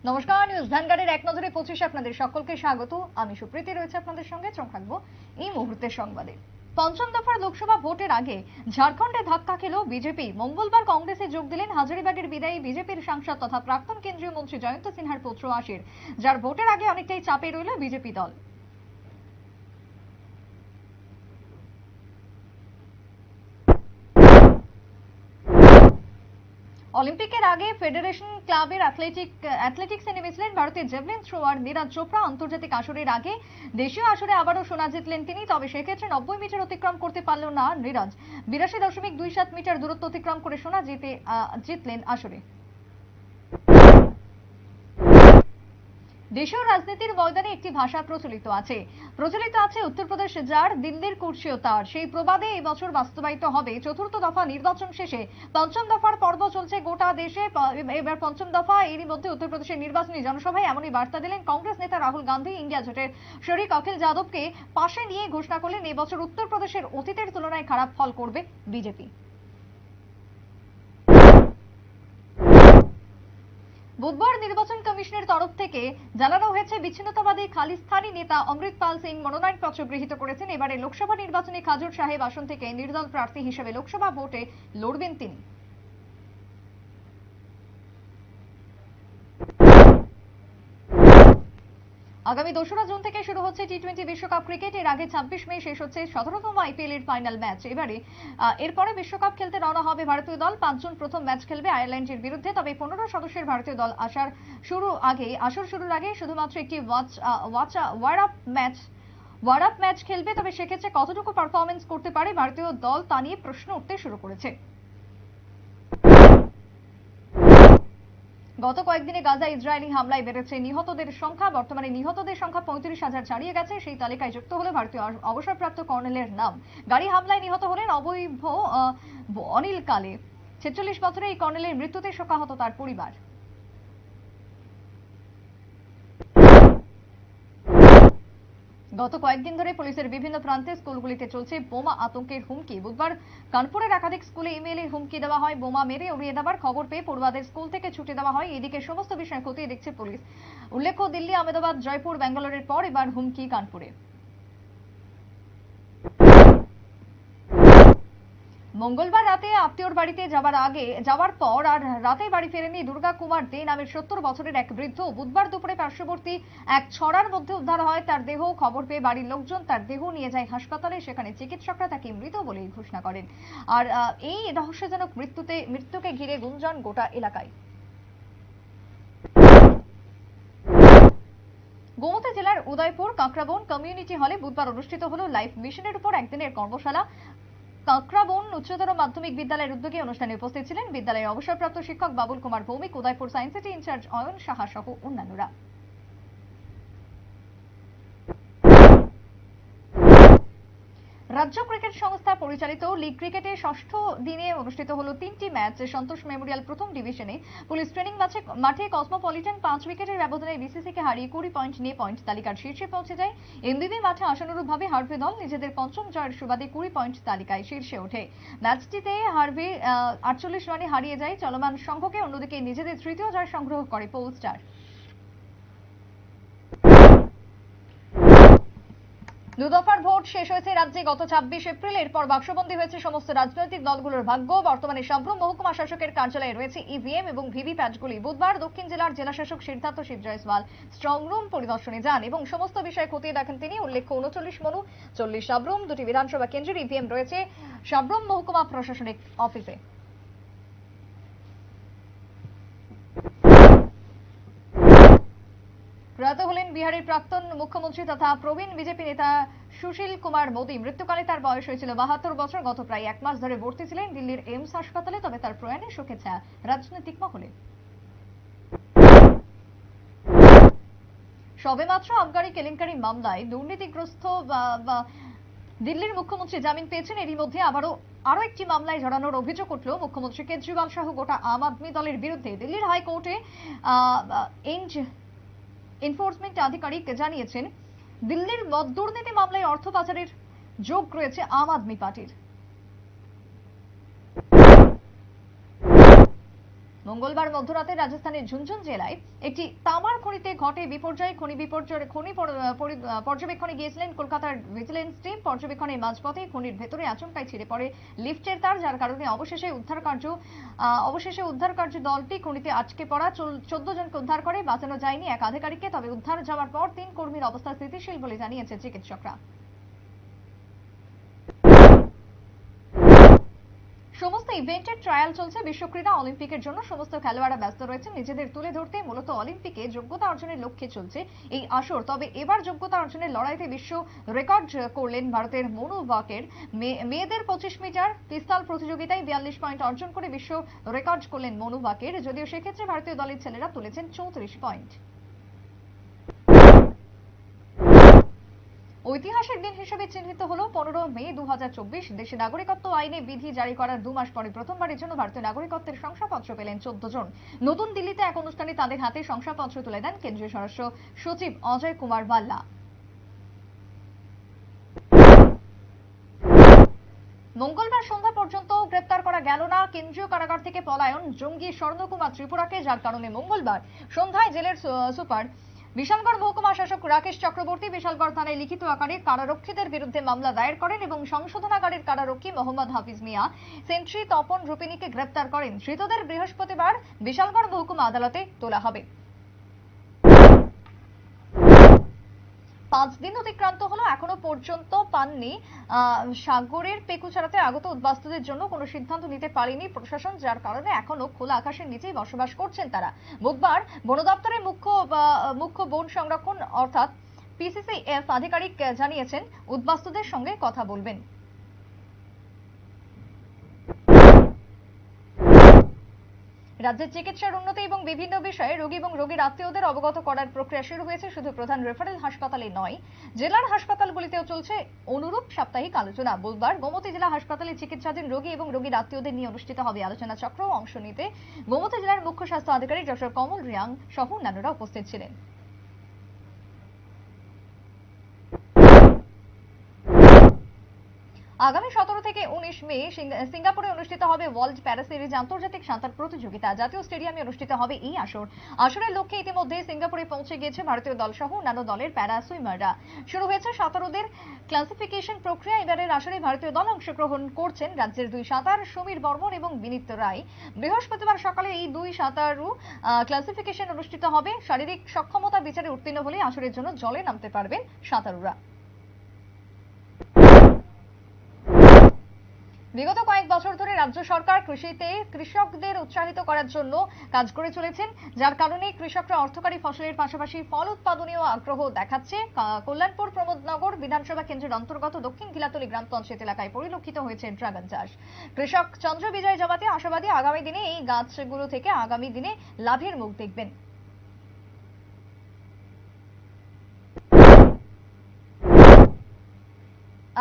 নমস্কার, নিউজ ভ্যানগার্ডের এক নজরে 25 আপনাদের সকলকে স্বাগত। আমি সুপ্রীতি রয়েছে আপনাদের সঙ্গে। চোখ রাখবো এই মুহূর্তের সংবাদে। পঞ্চম দফার লোকসভা ভোটের আগে ঝাড়খণ্ডে ধাক্কা খেল বিজেপি। মঙ্গলবার কংগ্রেসে যোগ দিলেন হাজারিবাগের বিদায়ী বিজেপির সাংসদ তথা প্রাক্তন কেন্দ্রীয় মন্ত্রী জয়ন্ত সিনহার পুত্র আশির, যার ভোটের আগে অনেকটাই চাপে রইল বিজেপি দল। অলিম্পিকের আগে ফেডারেশন ক্লাবের অ্যাথলেটিক্সে নেমেছিলেন ভারতের জেভলিন থ্রোয়ার নীরজ চোপড়া। আন্তর্জাতিক আসরের আগে দেশীয় আসরে আবারও সোনা জিতলেন তিনি, তবে সেক্ষেত্রে 90 মিটার অতিক্রম করতে পারল না নীরজ। 82.27 মিটার দূরত্ব অতিক্রম করে সোনা জিতলেন আসরে। দেশীয় রাজনীতির ময়দানে একটি ভাষা প্রচলিত আছে উত্তরপ্রদেশ যার, দিল্লির কুর্সিও তার। সেই প্রবাদে এই বছর বাস্তবায়িত হবে চতুর্থ দফা নির্বাচন শেষে পঞ্চম দফার পর্ব চলছে গোটা দেশে। এবার পঞ্চম দফা, এরই মধ্যে উত্তরপ্রদেশের নির্বাচনী জনসভায় এমনই বার্তা দিলেন কংগ্রেস নেতা রাহুল গান্ধী। ইন্ডিয়া জোটের শরিক অখিল যাদবকে পাশে নিয়ে ঘোষণা করলেন এবছর উত্তরপ্রদেশের অতীতের তুলনায় খারাপ ফল করবে বিজেপি। বুধবার নির্বাচন কমিশনের তরফ থেকে জানানো হয়েছে বিচ্ছিন্নতাবাদী খালিস্তানি নেতা অমৃতপাল সিং মনোনয়নপত্র গৃহীত করেছেন। এবারে লোকসভা নির্বাচনে খাজুর সাহেব আসন থেকে নির্দল প্রার্থী হিসেবে লোকসভা ভোটে লড়বেন তিনি। আগামী 2রা জুন থেকে শুরু হচ্ছে টি-20 বিশ্বকাপ ক্রিকেট। এর আগে 26 মে শেষ হচ্ছে 17তম আইপিএল এর ফাইনাল ম্যাচ। এরপরে বিশ্বকাপ খেলতে রওনা হবে ভারতীয় দল। 5 জন প্রথম ম্যাচ খেলবে আয়ারল্যান্ডের বিরুদ্ধে। তবে 15 সদস্যের ভারতীয় দল আসর শুরুর আগে শুধুমাত্র একটি ওয়ার আপ ম্যাচ খেলবে। তবে সেক্ষেত্রে কতটুকু পারফরমেন্স করতে পারে ভারতীয় দল তা নিয়ে প্রশ্ন উঠতে শুরু করেছে। গত কয়েকদিনে গাজা ইসরায়েলি হামলায় বেড়েছে নিহতদের সংখ্যা। বর্তমানে নিহতদের সংখ্যা 35,000 ছাড়িয়ে গেছে। সেই তালিকায় যুক্ত হলো ভারতীয় অবসরপ্রাপ্ত কর্নেলের নাম। গাড়ি হামলায় নিহত হলেন অবৈধ অনিল কালে। 46 বছরে এই কর্নেলের মৃত্যুতে শোকাহত তার পরিবার। গত কয়েকদিন ধরে পুলিশের বিভিন্ন প্রান্তে স্কুলগুলিতে চলছে বোমা আতঙ্কের হুমকি। বুধবার কানপুরের একাধিক স্কুলে ইমেইলে হুমকি দেওয়া হয় বোমা মেরে উড়িয়ে দেওয়ার। খবর পেয়ে পড়ুয়াদের স্কুল থেকে ছুটে দেওয়া হয়। এদিকে সমস্ত বিষয় খতিয়ে দেখছে পুলিশ। উল্লেখ্য, দিল্লি, আহমেদাবাদ, জয়পুর, বেঙ্গালুরুর পর এবার হুমকি কানপুরে। মঙ্গলবার রাতে আত্মীয়র বাড়িতে যাওয়ার পর আর রাতে বাড়ি ফেরেনি দুর্গা কুমার দে নামের 70 বছরের এক বৃদ্ধ। বুধবার দুপুরে পার্শ্ববর্তী এক ছড়ার মধ্যে উদ্ধার হয় তার দেহ। খবর পেয়ে বাড়ির লোকজন তার দেহ নিয়ে যায় হাসপাতালে। সেখানে চিকিৎসকরা তাকে মৃত বলেই ঘোষণা করেন। আর এই রহস্যজনক মৃত্যুকে ঘিরে গুঞ্জন গোটা এলাকায়। গোমতী জেলার উদয়পুর কাঁকড়াবন কমিউনিটি হলে বুধবার অনুষ্ঠিত হলো লাইফ মিশনের উপর একদিনের কর্মশালা। কাঁকড়াবন উচ্চতর মাধ্যমিক বিদ্যালয়ের উদ্যোগে অনুষ্ঠানে উপস্থিত ছিলেন বিদ্যালয়ের অবসরপ্রাপ্ত শিক্ষক Babul Kumar Bhowmik, Udaipur science city in charge Ayan Saha সহ অন্যান্যরা। রাজ্য ক্রিকেট সংস্থা পরিচালিত লিগ ক্রিকেটে ষষ্ঠ দিনে অনুষ্ঠিত হলো 3টি ম্যাচ। সন্তোষ মেমোরিয়াল প্রথম ডিভিশনে পুলিশ ট্রেনিং মাঠে কসমোপলিটন 5 উইকেটের ব্যবধানে বিসিসিকে হারিয়ে 20 পয়েন্ট নিয়ে পয়েন্ট তালিকার শীর্ষে পৌঁছে যায়। এমবিবি মাঠে আশানুরূপভাবে হার্ভে দল নিজেদের পঞ্চম জয়ের সুবাদে 20 পয়েন্ট তালিকায় শীর্ষে ওঠে। ম্যাচটিতে হার্ভে 48 রানে হারিয়ে যায় চলমান সংঘকে। অন্যদিকে নিজেদের তৃতীয় জয় সংগ্রহ করে পোলস্টার। দুদফার ভোট শেষ হয়েছে রাজ্যে গত 26 এপ্রিল। এরপর বাক্সবন্দী হয়েছে সমস্ত রাজনৈতিক দলগুলোর ভাগ্য। বর্তমানে সাব্রুম মহকুমা শাসকের কার্যালয়ে রয়েছে ইভিএম এবং ভিভিপ্যাটগুলি। বুধবার দক্ষিণ জেলার জেলাশাসক সিদ্ধার্থ শিব জয়সওয়াল স্ট্রং রুম পরিদর্শনে যান এবং সমস্ত বিষয় খতিয়ে দেখেন তিনি। উল্লেখ্য, 39 মনু, 40 সাব্রুম, 2টি বিধানসভা কেন্দ্রের ইভিএম রয়েছে সাব্রুম মহকুমা প্রশাসনিক অফিসে। প্রয়াত হলেন বিহারের প্রাক্তন মুখ্যমন্ত্রী তথা প্রবীণ বিজেপি নেতা সুশীল কুমার মোদী। মৃত্যুকালে তার বয়স হয়েছিল 72 বছর। গত প্রায় 1 মাস ধরে ভর্তি ছিলেন দিল্লির এইমস হাসপাতালে। তবে তার প্রয়াণে শোকে ছায়া রাজনৈতিক মহলে। সবেমাত্র আবগারি কেলেঙ্কারি মামলায় দুর্নীতিগ্রস্ত দিল্লির মুখ্যমন্ত্রী জামিন পেয়েছেন। এরই মধ্যে আরো একটি মামলায় জড়ানোর অভিযোগ উঠল মুখ্যমন্ত্রী কেজরিওয়াল সহ গোটা আম আদমি দলের বিরুদ্ধে। দিল্লির হাইকোর্টে এনফোর্সমেন্ট আধিকারিক জানিয়েছেন, দিল্লির মদ দুর্নীতি মামলায় অর্থ পাচারের যোগ রয়েছে আম আদমি পার্টির। মঙ্গলবার মধ্যরাতে রাজস্থানের ঝুনঝুন জেলায় একটি তামার খনিতে ঘটে বিপর্যয়। খনি পর্যবেক্ষণে গিয়েছিলেন কলকাতার ভিজিলেন্স টিম। পর্যবেক্ষণের মাঝপথে খনির ভেতরে আচমকাই ছিঁড়ে পড়ে লিফটের তার, যার কারণে অবশেষে উদ্ধার কার্য দলটি খনিতে আটকে পড়া 14 জনকে উদ্ধার করে। বাঁচানো যায়নি এক আধিকারিককে, তবে উদ্ধার যাওয়ার পর 3 কর্মীর অবস্থা স্থিতিশীল বলে জানিয়েছে চিকিৎসকরা। সমস্ত ইভেন্টের ট্রায়াল চলছে। বিশ্ব ক্রীড়া অলিম্পিকের জন্য সমস্ত খেলোয়াড়রা ব্যস্ত রয়েছেন নিজেদের তুলে ধরতে। মূলত অলিম্পিকে যোগ্যতা অর্জনের লক্ষ্যে চলছে এই আসর। তবে এবার যোগ্যতা অর্জনের লড়াইতে বিশ্ব রেকর্ড করলেন ভারতের মনু ভাকের। মেয়েদের 25 মিটার পিস্তল প্রতিযোগিতায় 42 পয়েন্ট অর্জন করে বিশ্ব রেকর্ড করলেন মনু ভাকের। যদিও সেক্ষেত্রে ভারতীয় দলের ছেলেরা তুলেছেন 34 পয়েন্ট। ঐতিহাসিক দিন হিসেবে চিহ্নিত হলো 15 মে 2024। দেশে নাগরিকত্ব আইনে বিধি জারি করার 2 মাস পরে প্রথমবারের জন্য ভারতীয় নাগরিকত্বের শংসাপত্র পেলেন 14 জন। নতুন দিল্লিতে এক অনুষ্ঠানে তাদের হাতে শংসাপত্র তুলে দেন কেন্দ্রীয় স্বরাষ্ট্র সচিব অজয় কুমার ভাল্লা। মঙ্গলবার সন্ধ্যা পর্যন্ত গ্রেপ্তার করা গেল না কেন্দ্রীয় কারাগার থেকে পলায়ন জঙ্গি স্বর্ণকুমার ত্রিপুরাকে, যার কারণে মঙ্গলবার সন্ধ্যায় জেলের সুপার বিশালগড় মহকুমা শাসক রাকেশ চক্রবর্তী বিশালগড় থানায় লিখিত আকারে কারারক্ষীদের বিরুদ্ধে মামলা দায়ের করেন এবং সংশোধনাগারের কারারক্ষী মোহাম্মদ হাফিজ মিয়া, সেন্ট্রি তপন রূপিনীকে গ্রেপ্তার করেন। ধৃতদের বৃহস্পতিবার বিশালগড় মহকুমা আদালতে তোলা হবে। 5 দিন অতিক্রান্ত হলো, এখনো পর্যন্ত পাননি সাগরের পেকুচারাতে আগত উদ্বাস্তুদের জন্য কোনো সিদ্ধান্ত নিতে পারেনি প্রশাসন, যার কারণে এখনো খোলা আকাশের নিচেই বসবাস করছেন তারা। বুধবার বন দপ্তরের মুখ্য বন সংরক্ষণ অর্থাৎ পিসিসিএফ আধিকারিক জানিয়েছেন উদ্বাস্তুদের সঙ্গে কথা বলবেন। রাজ্যের চিকিৎসার উন্নতি এবং বিভিন্ন বিষয়ে রোগী এবং রোগীর আত্মীয়দের অবগত করার প্রক্রিয়া শুরু হয়েছে। শুধু প্রধান রেফারেল হাসপাতালে নয়, জেলার হাসপাতালগুলিতেও চলছে অনুরূপ সাপ্তাহিক আলোচনা। বুধবার গোমতী জেলা হাসপাতালে চিকিৎসাধীন রোগী এবং রোগীর আত্মীয়দের নিয়ে অনুষ্ঠিত হবে আলোচনা চক্র। অংশ নিতে গোমতী জেলার মুখ্য স্বাস্থ্য আধিকারিক ডক্টর কমল রিয়াং সহ অন্যান্যরা উপস্থিত ছিলেন। আগামী 17 থেকে 19 মে সিঙ্গাপুরে অনুষ্ঠিত হবে ওয়ার্ল্ড প্যারা সিরিজ আন্তর্জাতিক সাঁতার প্রতিযোগিতা। জাতীয় স্টেডিয়ামে অনুষ্ঠিত হবে এই আসরের লক্ষ্যে ইতিমধ্যে সিঙ্গাপুরে পৌঁছে গিয়েছে ভারতীয় দল সহ অন্যান্য দলের প্যারা সুইমাররা। শুরু হয়েছে সাঁতারুদের ক্লাসিফিকেশন প্রক্রিয়া। এবারের আসরে ভারতীয় দল অংশগ্রহণ করছেন রাজ্যের 2 সাঁতার সমীর বর্মন এবং বিনীত রায়। বৃহস্পতিবার সকালে এই 2 সাঁতারু ক্লাসিফিকেশন অনুষ্ঠিত হবে। শারীরিক সক্ষমতা বিচারে উত্তীর্ণ হলে আসরের জন্য জলে নামতে পারবেন সাঁতারুরা। বিগত কয়েক বছর ধরে রাজ্য সরকার কৃষিতে কৃষকদের উৎসাহিত করার জন্য কাজ করে চলেছেন, যার কারণে কৃষকরা অর্থকরী ফসলের পাশাপাশি ফল উৎপাদনেও আগ্রহ দেখাচ্ছে। কল্যাণপুর প্রমোদনগর বিধানসভা কেন্দ্রের অন্তর্গত দক্ষিণ গিলাতলি গ্রাম পঞ্চায়েত এলাকায় পরিলক্ষিত হয়েছে ড্রাগন চাষ। কৃষক চন্দ্র বিজয় জমাতে আশাবাদী আগামী দিনে এই গাছগুলো থেকে আগামী দিনে লাভের মুখ দেখবেন।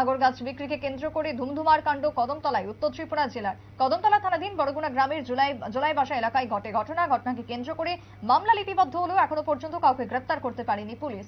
আগর গাছ বিক্রিকে কেন্দ্র করে ধুমধুমার কাণ্ড কদমতলায়। উত্তর ত্রিপুরা জেলার কদমতলা থানাধীন বড়গুনা গ্রামের জোলাই বাসা এলাকায় ঘটনাকে কেন্দ্র করে মামলা লিপিবদ্ধ হলেও এখনো পর্যন্ত কাউকে গ্রেপ্তার করতে পারেনি পুলিশ।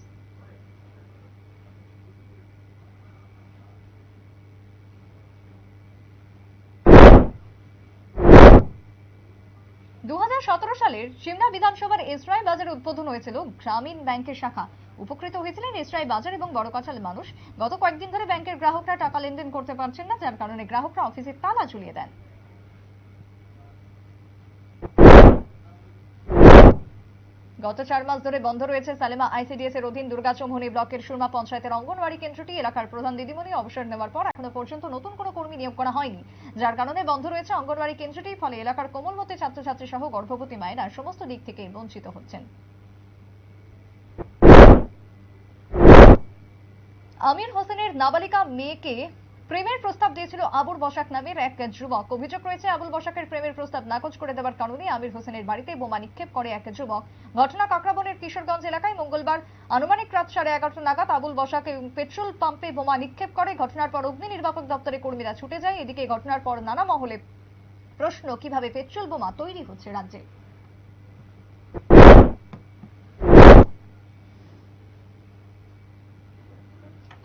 2017 সালের সিমনা বিধানসভার এসরাই বাজারে উদ্বোধন হয়েছিল গ্রামীণ ব্যাংকের শাখা। উপকৃত হয়েছিলেন এসরাই বাজার এবং বড়কাছাল মানুষ। গত কয়েকদিন ধরে ব্যাংকের গ্রাহকরা টাকা লেনদেন করতে পারছেন না, যার কারণে গ্রাহকরা অফিসে তালা ঝুলিয়ে দেন। গত 4 মাস ধরে বন্ধ রয়েছে সালেমা আইসিডিএস এর অধীন দুর্গাচৌমুহনী ব্লকের সুরমা পঞ্চায়েতের অঙ্গনওয়াড়ি কেন্দ্রটি। এলাকার প্রধান দিদিমণি অবসর নেওয়ার পর এখনো পর্যন্ত নতুন কোনো কর্মী নিয়োগ করা হয়নি, যার কারণে বন্ধ রয়েছে অঙ্গনওয়াড়ি কেন্দ্রটি। ফলে এলাকার কোমলমতি ছাত্রছাত্রী সহ গর্ভবতী মায়েরা সমস্ত দিক থেকে বঞ্চিত হচ্ছেন। আমির হোসেনের নাবালিকা মেয়েকে প্রেমের প্রস্তাব দিয়েছিল আবুল বসাক নামের এক যুবক। অভিযোগ রয়েছে আবুল বসাকের প্রেমের প্রস্তাব নাকচ করে দেওয়ার কারণে আমির হোসেনের বাড়িতে বোমা নিক্ষেপ করে এক যুবক। ঘটনা কাকরাবনের কিশোরগঞ্জ এলাকায় মঙ্গলবার আনুমানিক রাত 11:30 নাগাদ আবুল বসাক পেট্রোল পাম্পে বোমা নিক্ষেপ করে। ঘটনার পর অগ্নি নির্বাপক দপ্তরের কর্মীরা ছুটে যায়। এদিকে ঘটনার পর নানা মহলে প্রশ্ন, কিভাবে পেট্রোল বোমা তৈরি হচ্ছে রাজ্যে।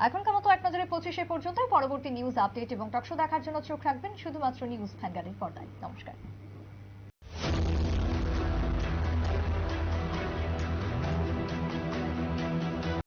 এখনকার মতো এক নজরে 25 পর্যন্ত। পরবর্তী নিউজ আপডেট এবং টকশো দেখার জন্য চোখ রাখবেন শুধুমাত্র নিউজ ভ্যানগার্ডের পর্দায়। নমস্কার।